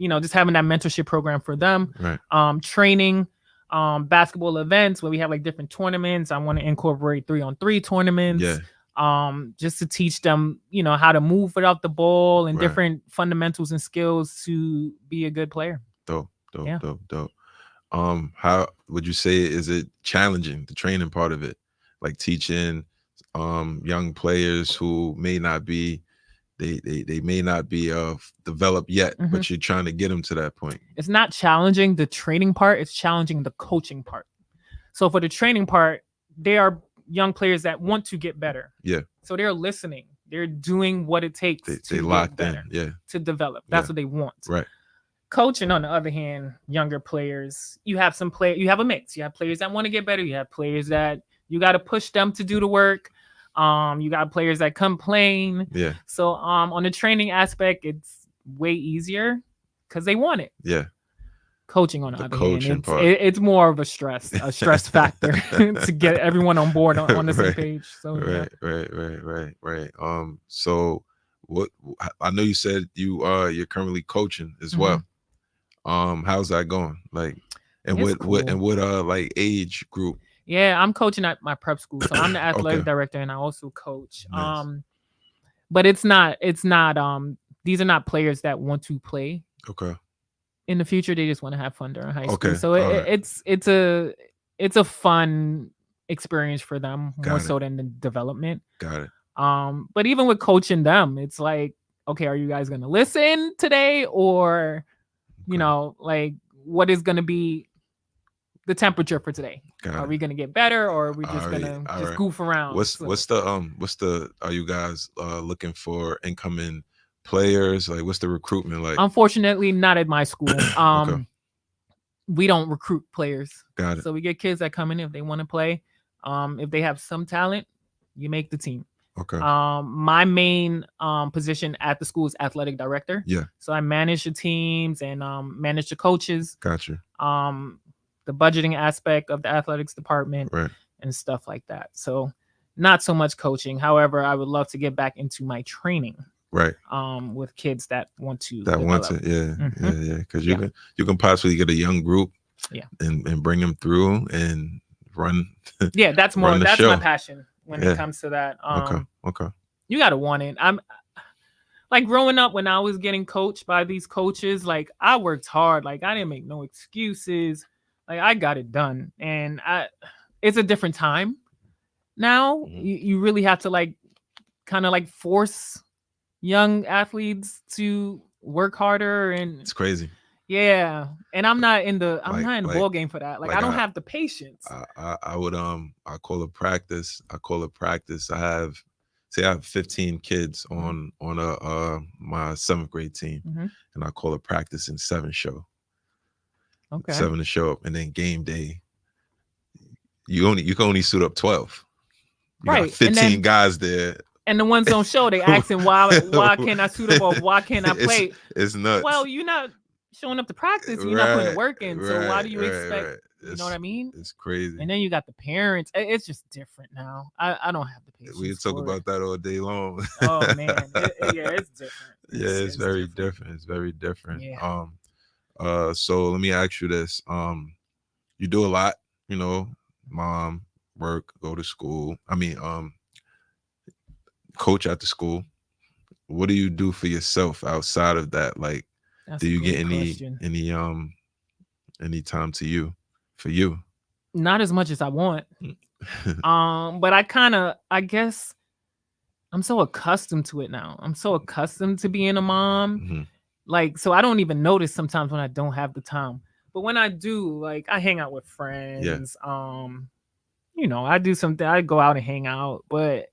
just having that mentorship program for them, right. Training, basketball events where we have like different tournaments. I want to incorporate 3-on-3 tournaments. Yeah. Just to teach them, how to move without the ball and Right. different fundamentals and skills to be a good player. Dope. How would you say, is it challenging, the training part of it, like teaching young players who may not be they may not be developed yet, but you're trying to get them to that point? It's not challenging the training part, it's challenging the coaching part. So for the training part, they are young players that want to get better. Yeah. So they're listening. They're doing what it takes to locked get better, in. Yeah. to develop. That's what they want. Right. Coaching, on the other hand, younger players, you have a mix. You have players that want to get better. You have players that you got to push them to do the work. You got players that complain. Yeah. So on the training aspect, it's way easier because they want it. Yeah. Coaching, on the other hand, it's more of a stress factor to get everyone on board on the same page. So right. So what, I know you said you're currently coaching as well. How's that going? Like, and it's what cool. like age group? Yeah, I'm coaching at my prep school, so I'm the athletic director, and I also coach. Nice. But it's not. These are not players that want to play. Okay. In the future, they just want to have fun during high school. Okay. So it's a fun experience for them, more so than the development. Got it. But even with coaching them, it's like, okay, are you guys gonna listen today, or like, what is gonna be the temperature for today? Are we gonna get better, or are we just gonna goof around? Are you guys looking for incoming players? Like, what's the recruitment like? Unfortunately, not at my school. Okay. We don't recruit players. Got it. So we get kids that come in if they want to play. If they have some talent, you make the team. Okay. My main position at the school is athletic director. Yeah. So I manage the teams and manage the coaches. Gotcha. The budgeting aspect of the athletics department, right, and stuff like that. So not so much coaching. However, I would love to get back into my training. Right. With kids that want to. Yeah. Because you can possibly get a young group. Yeah. And bring them through and run. Yeah, that's my passion when it comes to that. Okay. You gotta want it. I'm like, growing up when I was getting coached by these coaches, like, I worked hard. Like, I didn't make no excuses. Like, I got it done. And it's a different time now. You really have to like kind of like force young athletes to work harder, and it's crazy. Yeah, and I'm not in the ball game for that. Like I don't have the patience. I would I call it practice. I have 15 kids on my 7th grade team, and I call it practice and 7 show. Okay. 7 to show up, and then game day, you can only suit up 12. You got 15 guys there. And the ones don't show, they asking why can't I suit up, or why can't I play? It's nuts. Well, you're not showing up to practice, you're not putting work in. So why do you expect? You know what I mean? It's crazy. And then you got the parents. It's just different now. I don't have the patience. We talk about that all day long. Oh man, it's different. It's very different. It's very different. Yeah. So let me ask you this. You do a lot, you know, mom, work, go to school. I mean, coach at the school. What do you do for yourself outside of that? Like, That's do a you get great question. any time to you for you? Not as much as I want. Mm. But I guess I'm so accustomed to it now. I'm so accustomed to being a mom. Mhm. Like, so I don't even notice sometimes when I don't have the time. But when I do, like I hang out with Yeah, friends. I do something, I go out and hang out, but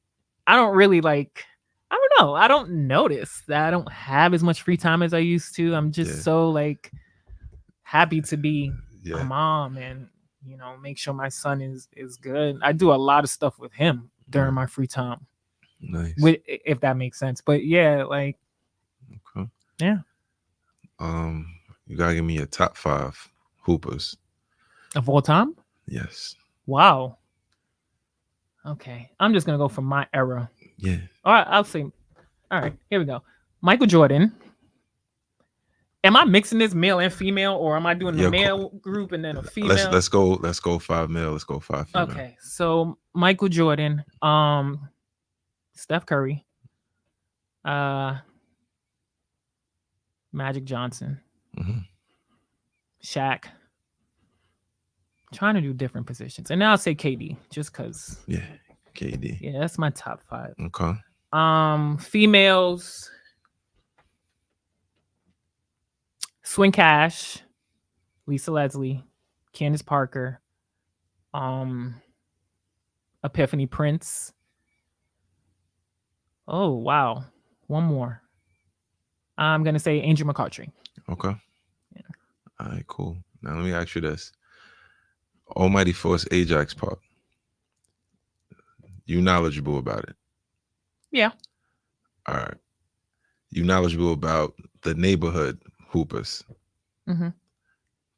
I don't really like I don't know. I don't notice that I don't have as much free time as I used to. I'm yeah, just so like happy to be a yeah. mom and make sure my son is good. I do a lot of stuff with him during Right. my free time. Nice. With if that makes sense. But yeah, like Okay. yeah, Um, you gotta give me your top five hoopers. of all time. Yes. Wow. Okay, I'm just gonna go from my era. Yeah. All right, I'll say. All right, here we go. Michael Jordan. Am I mixing this male and female, or am I doing the Yeah. male group and then a Let's female? let's go five male. Let's go five female. Okay, so Michael Jordan, Steph Curry, uh, Magic Johnson, Hmm. Shaq. Trying to do different positions, and now I'll say KD just because. Yeah. KD. Yeah, that's my top five. Okay. Females, Swing Cash, Lisa Leslie, Candace Parker, um, Epiphany Prince. Oh wow, one more. I'm gonna say Angel McCarthy. Okay. Yeah. All right. Cool. Now let me ask you this: Almighty Force Ajax Park. You knowledgeable about it? Yeah. All right. You knowledgeable about the neighborhood hoopers? Mm-hmm.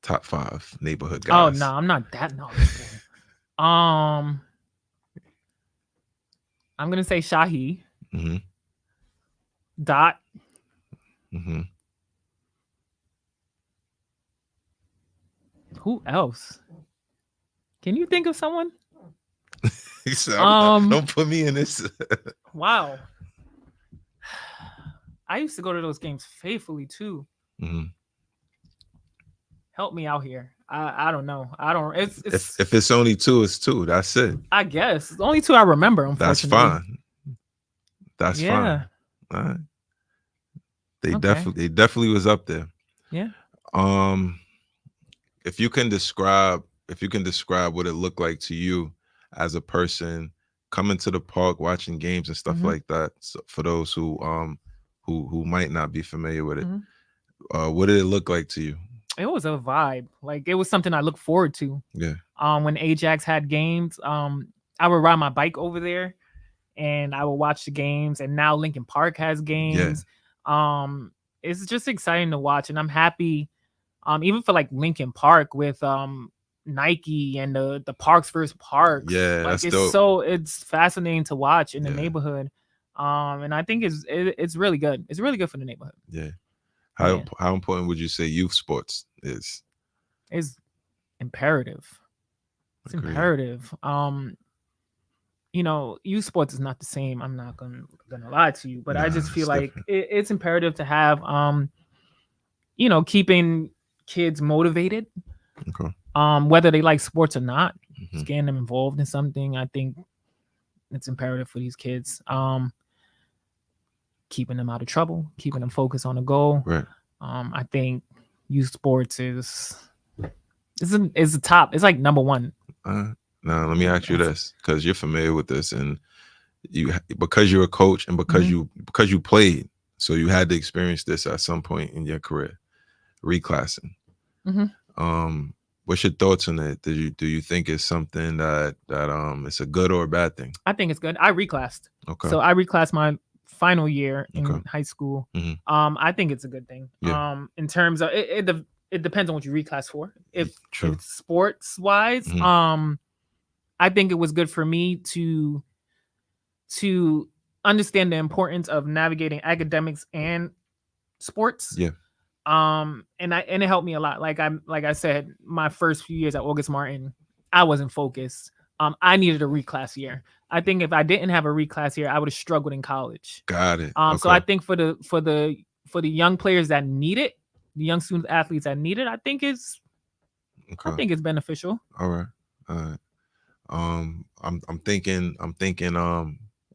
Top five neighborhood Oh no, guys. I'm not that knowledgeable. Um, I'm gonna say Shahi, Mm-hmm. Dot, Mm-hmm. who else? Can you think of someone? He said, Um, "Don't put me in this." wow. I used to go to those games faithfully too. Hmm. Help me out here. I don't know. I don't. If it's only two, it's two. That's it. I guess it's the only two I remember. That's Unfortunately. fine. That's Yeah. fine. All right. Okay. They definitely was up there. Yeah. Um, if you can describe what it looked like to you as a person coming to the park, watching games and stuff Hmm. like that. So for those who might not be familiar with it, Hmm. what did it look like to you? It was a vibe. Like it was something I look forward to. Yeah. When Ajax had games, I would ride my bike over there and I would watch the games. And now Lincoln Park has Yeah. games. Um, it's just exciting to watch, and I'm happy. Even for like Lincoln Park with Nike and the Parks versus Parks, Yeah, like that's dope. it's fascinating to watch in the Yeah. neighborhood. And I think it's really good. It's really good for the neighborhood. Yeah. Yeah, How important would you say youth sports is? it's imperative. It's Agreed. imperative. Youth sports is not the same. I'm not gonna lie to you, but I Nah, just feel it's like different. it's imperative to have keeping kids motivated, Okay. whether they like sports or not, Hmm. just getting them involved in something. I think it's imperative for these kids. Keeping them out of trouble, keeping them focused on a goal. Right. I think youth sports is the top. It's like number one. Now let me ask you That's this, because you're familiar with this, and because you're a coach and Mhm. because you played, so you had to experience this at some point in your career, reclassing. Mhm. What's your thoughts on it? Do you think it's something that it's a good or a bad thing? I think it's good. I reclassed, Okay. so I reclassed my final year Okay. in high school. Hmm. I think it's a good thing. Yeah. In terms of it depends on what you reclass for. If True. it's sports wise, Hmm. I think it was good for me to understand the importance of navigating academics and sports. Yeah. And it helped me a lot. Like I said, my first few years at August Martin, I wasn't focused. I needed a reclass year. I think if I didn't have a reclass year, I would have struggled in college. Got it. So I Okay. think for the young players that need it, the young student athletes that need it, I Okay. think it's beneficial. All right. All right. I'm thinking.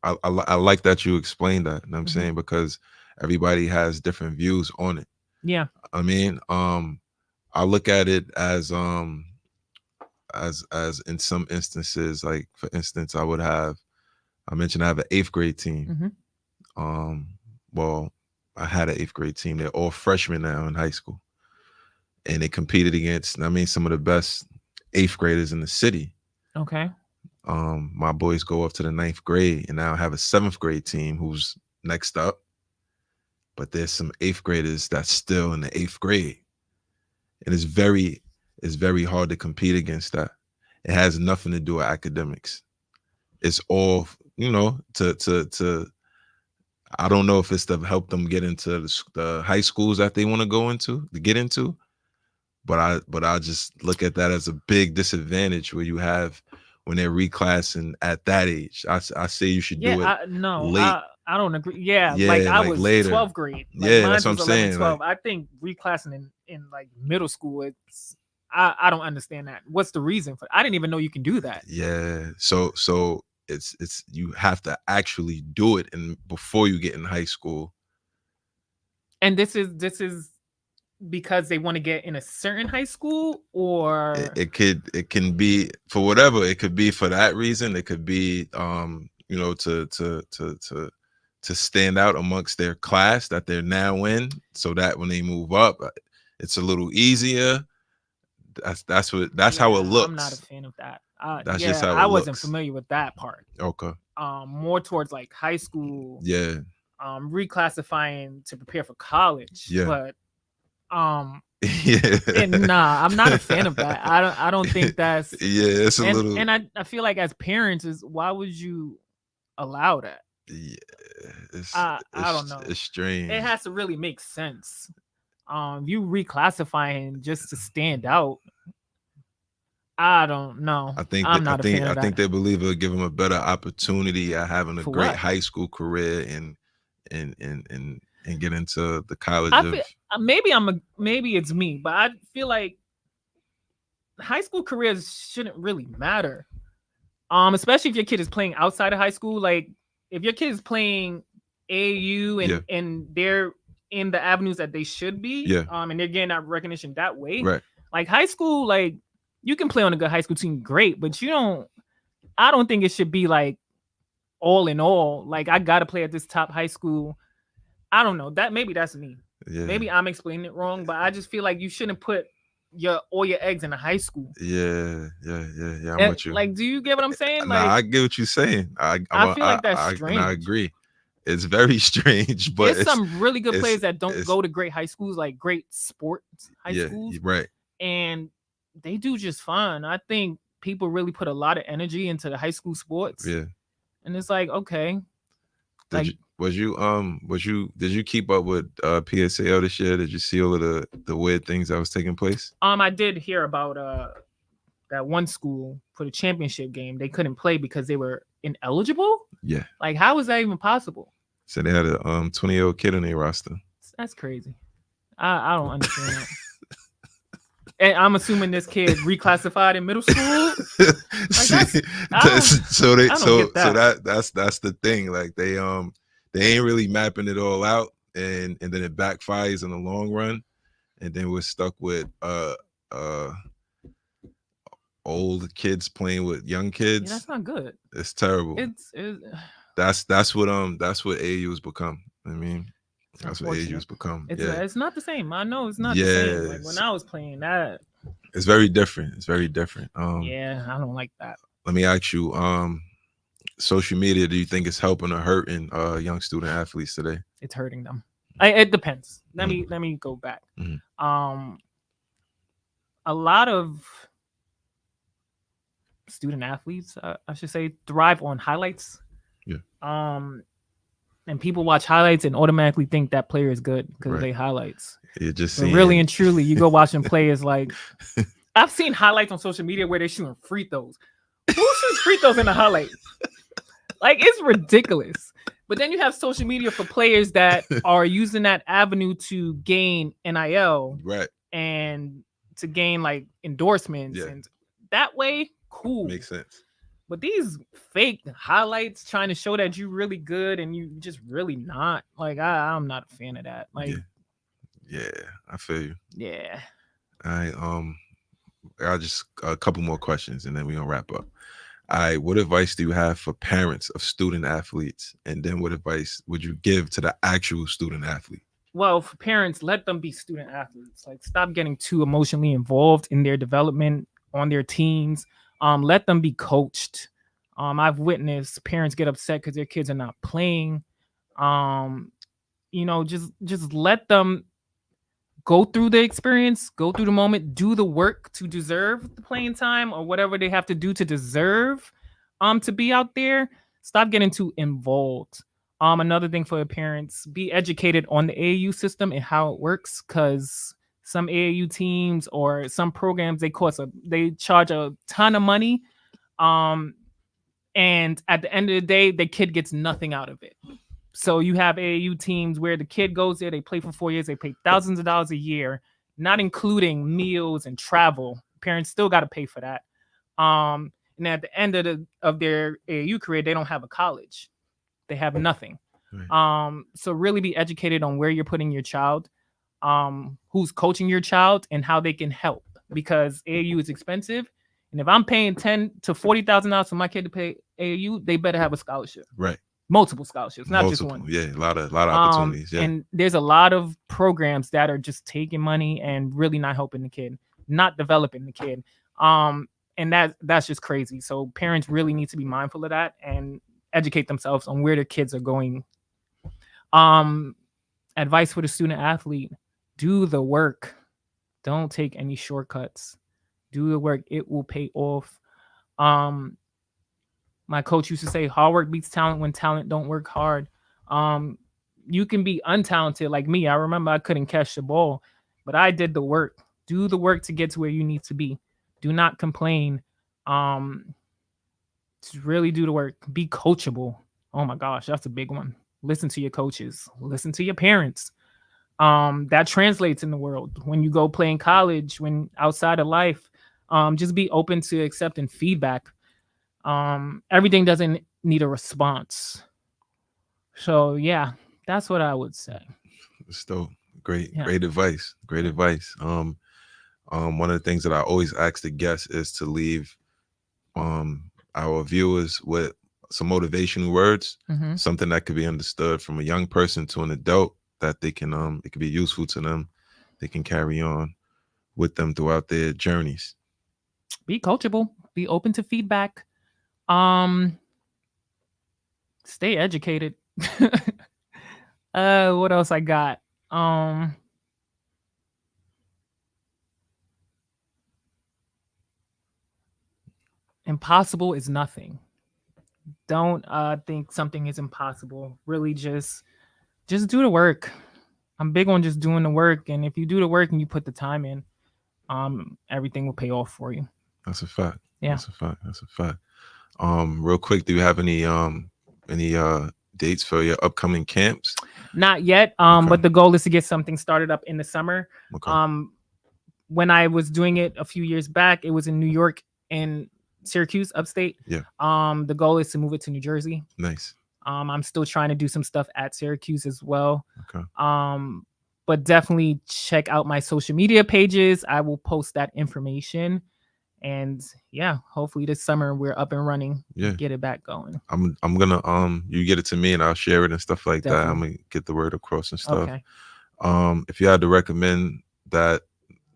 I like that you explained that. You know what I'm Hmm. saying, because everybody has different views on it. Yeah. I mean, I look at it as in some instances, like for instance, I mentioned I have an eighth grade team. Hmm. Um, well, I had an eighth grade team. They're all freshmen now in high school, and they competed against, I mean, some of the best eighth graders in the city. Okay. My boys go up to the ninth grade, and now I have a seventh grade team who's next up. But there's some eighth graders that's still in the eighth grade, and it's very hard to compete against that. It has nothing to do with academics. It's all, to I don't know if it's to help them get into the high schools that they want to go into to get into, but I just look at that as a big disadvantage where you have when they're reclassing at that age. I say you should Yeah. do it No, late. I don't agree. Yeah, like Yeah, I like was later. 12th grade. Like Yeah, mine that's what I'm was 11, saying. 12. Like, I think reclassing in like middle school, I don't understand that. What's the reason for? I didn't even know you can do that. yeah. So it's you have to actually do it and before you get in high school. And this is because they want to get in a certain high school, or It can be for whatever. It could be for that reason. It could be to stand out amongst their class that they're now in, so that when they move up, it's a little easier. That's how it yeah, I'm not a looks. fan of that. That's just Yeah, how I it wasn't looks. familiar with that part. Okay. More towards like high school, Yeah. reclassifying to prepare for college, Yeah. but um Yeah. and nah, I'm not a fan of that. I don't think that's Yeah. It's a little. and I feel like as parents is why would you allow that? Yeah. I don't It's know. It strange. has to really make sense. You reclassifying just to stand out. I don't know. I think I'm that I not a think fan I of that. think they believe it'll give them a better opportunity at having a For great what? high school career and get into the college I of. feel maybe it's me, but I feel like high school careers shouldn't really matter. Especially if your kid is playing outside of high school. Like if your kid is playing AU Yeah. and they're in the avenues that they should be, Yeah. and they're getting that recognition that way. Right. Like high school, like you can play on a good high school team, great, but you don't. I don't think it should be like all in all. Like I gotta play at this top high school. I don't know. Maybe that's me. Yeah. Maybe I'm explaining it wrong, but I just feel like you shouldn't put all your eggs in a high school. Yeah. Yeah. Yeah. Yeah. I'm And with you. like, do you get what I'm saying? Nah, Like, I get what you're saying. I feel like that's And I strange. agree. It's very strange, but It's some really good it's players that don't it's go to great high schools, like great sports high yeah, schools, you're right. and they do just fine. I think people really put a lot of energy into the high school sports, Yeah. and it's like, okay, Did like you did you keep up with PSAL this year? Did you see all of the weird things that was taking place? I did hear about that one school for the championship game. They couldn't play because they were ineligible. Yeah. Like, how is that even possible? So they had a 20-year-old kid on their roster. That's crazy. I don't understand that. And I'm assuming this kid reclassified in middle school. See, I don't, so they I don't get so that. that's the thing. Like they ain't really mapping it all out, and then it backfires in the long run, and then we're stuck with uh old kids playing with young Yeah, kids. that's not good. It's terrible. It's That's what AU's become. I mean, it's that's what unfortunate. AU's become. It's Yeah. it's not the same. I know it's not the same. Like when Yes. I was playing that, It's very different. It's very different. yeah, I don't like that. Let me ask you, social media, do you think it's helping or hurting young student athletes today? It's hurting them. It depends. Let Mhm. me let me go back. Mhm. A lot of student athletes, I should say, thrive on highlights. Yeah. Um, And people watch highlights and automatically think that player is good because Right. they highlights. You're just But really seeing. and truly, you go watch them play is like I've seen highlights on social media where they're shooting free throws. Who shoots free throws in a highlight? Like it's ridiculous. But then you have social media for players that are using that avenue to gain NIL Right. and to gain like endorsements Yeah. and that way, cool. Makes sense. But these fake highlights trying to show that you really good and you just really not. Like I'm not a fan of that. Like, Yeah. Yeah. I feel you. yeah. I I'll just a couple more questions and then we're gonna wrap up. All right, what advice do you have for parents of student athletes? And then what advice would you give to the actual student athlete? Well, for parents, let them be student athletes. Like, stop getting too emotionally involved in their development on their teens. Let them be coached. I've witnessed parents get upset because their kids are not playing. Um, just let them go through the experience, go through the moment, do the work to deserve the playing time or whatever they have to do to deserve to be out there. Stop getting too involved. Another thing for the parents, be educated on the AAU system and how it works because some AAU teams or some programs they charge a ton of money. Um and at the end of the day, the kid gets nothing out of it. So you have AAU teams where the kid goes there, they play for 4 years, they pay thousands of dollars a year, not including meals and travel. Parents still got to pay for that. And at the end of their AAU career, they don't have a college. They have nothing. Right. So really be educated on where you're putting your child, who's coaching your child, and how they can help because AAU is expensive. And if I'm paying $10,000 to $40,000 for my kid to pay AAU, they better have a scholarship. Right. Multiple scholarships, not just Multiple. one. Yeah. A lot of opportunities. Yeah. And there's a lot of programs that are just taking money and really not helping the kid, not developing the kid. And that's just crazy. So parents really need to be mindful of that and educate themselves on where their kids are going. Um, Advice for the student athlete: do the work. Don't take any shortcuts. Do the work. It will pay off. Um, my coach used to say hard work beats talent when talent don't work hard. Um, you can be untalented like me. I remember I couldn't catch the ball, but I did the work. Do the work to get to where you need to be. Do not complain. Um, just really do the work. Be coachable. Oh my gosh, that's a big one. Listen to your coaches. Listen to your parents. That translates in the world when you go play in college, when outside of life. Just be open to accepting feedback. Everything doesn't need a response. So yeah, that's what I would say. Still great, Yeah. great advice. Great advice. One of the things that I always ask the guests is to leave our viewers with some motivational words, Mm-hmm. something that could be understood from a young person to an adult that they can it could be useful to them. They can carry on with them throughout their journeys. Be coachable. Be open to feedback. Um, Stay educated. What else I got? Um, Impossible is nothing. Don't think something is impossible. Really just do the work. I'm big on just doing the work, and if you do the work and you put the time in, everything will pay off for you. That's a fact. Yeah. That's a fact. That's a fact. Real quick, do you have any dates for your upcoming camps? Not yet. Okay. But the goal is to get something started up in the summer. Okay. When I was doing it a few years back, it was in New York and Syracuse, upstate. Yeah. The goal is to move it to New Jersey. Nice. I'm still trying to do some stuff at Syracuse as well. Okay. But definitely check out my social media pages. I will post that information. And yeah, hopefully this summer we're up and running. Yeah. Get it back going. I'm gonna you get it to me and I'll share it and stuff like that. I'm Definitely. gonna get the word across and stuff. Okay. If you had to recommend that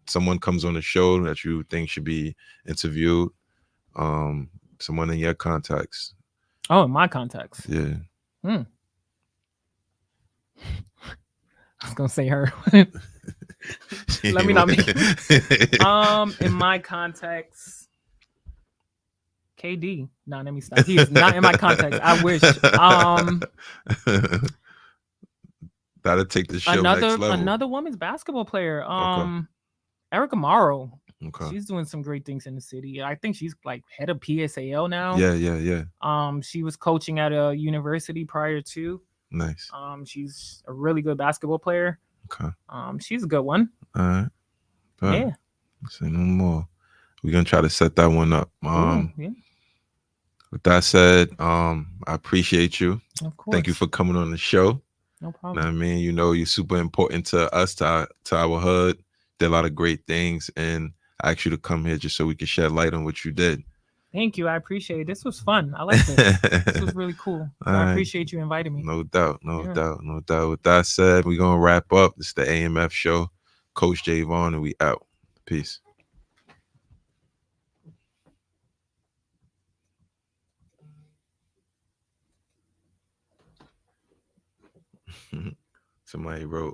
someone comes on the show that you think should be interviewed, someone in your contacts. Oh, in my contacts. Yeah. I was gonna say her. Let me not make in my contacts. KD. No, let me stop. He is not in my contacts. I wish. That'll take the show next level. Another women's basketball player. Okay. Erica Morrow. Okay. She's doing some great things in the city. I think she's like head of PSAL now. Yeah, yeah, yeah. She was coaching at a university prior to. Nice. She's a really good basketball player. Okay. She's a good one. All right. Yeah. Say no more. We're gonna try to set that one up. Cool. Yeah. With that said, I appreciate you. Of course. Thank you for coming on the show. No Know problem. what I mean, you know, you're super important to us, to our hood. Did a lot of great things, and I asked you to come here just so we could shed light on what you did. Thank you. I appreciate it. This was fun. I like this. This was really cool. So I appreciate you inviting me. No doubt, no doubt, no doubt. With that said, we're gonna wrap up. This is the AMF show. Coach Javon, and we out. Peace. Somebody wrote